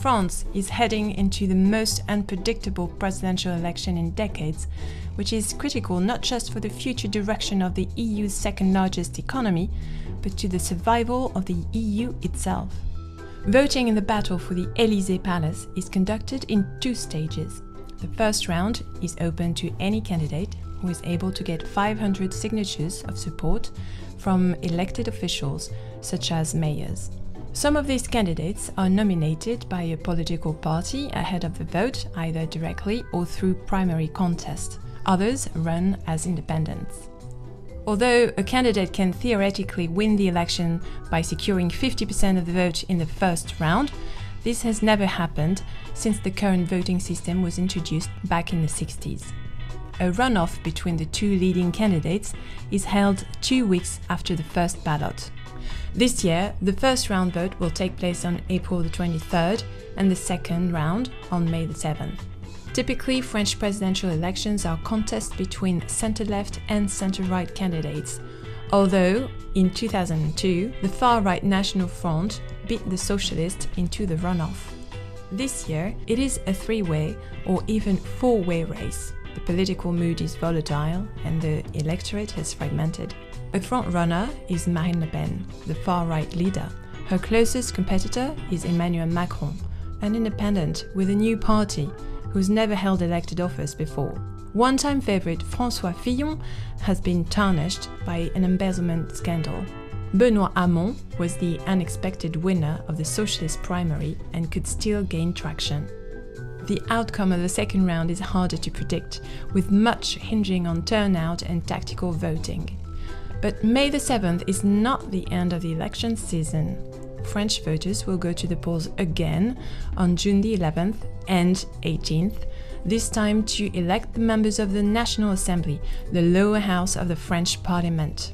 France is heading into the most unpredictable presidential election in decades, which is critical not just for the future direction of the EU's second-largest economy, but to the survival of the EU itself. Voting in the battle for the Élysée Palace is conducted in 2 stages. The first round is open to any candidate who is able to get 500 signatures of support from elected officials, such as mayors. Some of these candidates are nominated by a political party ahead of the vote, either directly or through primary contest. Others run as independents. Although a candidate can theoretically win the election by securing 50% of the vote in the first round, this has never happened since the current voting system was introduced back in the 60s. A runoff between the 2 leading candidates is held 2 weeks after the first ballot. This year, the first round vote will take place on April the 23rd and the second round on May the 7th. Typically, French presidential elections are contests between centre-left and centre-right candidates, although in 2002, the far-right National Front beat the Socialists into the runoff. This year, it is a 3-way or even 4-way race. The political mood is volatile and the electorate has fragmented. A front-runner is Marine Le Pen, the far-right leader. Her closest competitor is Emmanuel Macron, an independent with a new party who's never held elected office before. One-time favourite François Fillon has been tarnished by an embezzlement scandal. Benoît Hamon was the unexpected winner of the socialist primary and could still gain traction. The outcome of the second round is harder to predict, with much hinging on turnout and tactical voting. But May the 7th is not the end of the election season. French voters will go to the polls again on June the 11th and 18th, this time to elect the members of the National Assembly, the lower house of the French Parliament.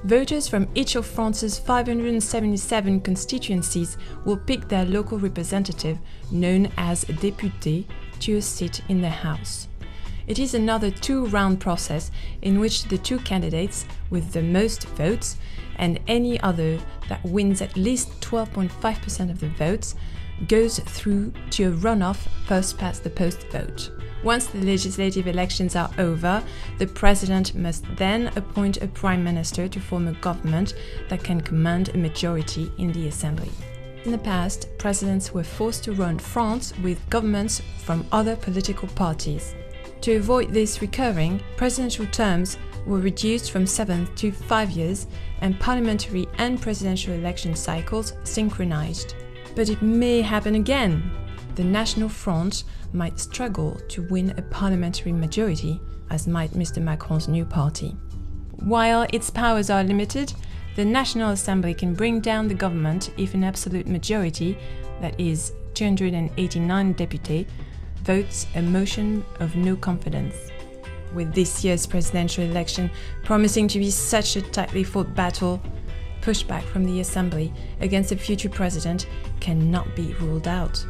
Voters from each of France's 577 constituencies will pick their local representative, known as a député, to a seat in the House. It is another 2-round process in which the 2 candidates with the most votes and any other that wins at least 12.5% of the votes goes through to a runoff first-past-the-post vote. Once the legislative elections are over, the president must then appoint a prime minister to form a government that can command a majority in the assembly. In the past, presidents were forced to run France with governments from other political parties. To avoid this recurring, presidential terms were reduced from 7 to 5 years and parliamentary and presidential election cycles synchronized. But it may happen again. The National Front might struggle to win a parliamentary majority, as might Mr. Macron's new party. While its powers are limited, the National Assembly can bring down the government if an absolute majority, that is 289 députés, votes a motion of no confidence. With this year's presidential election promising to be such a tightly fought battle, pushback from the Assembly against a future president cannot be ruled out.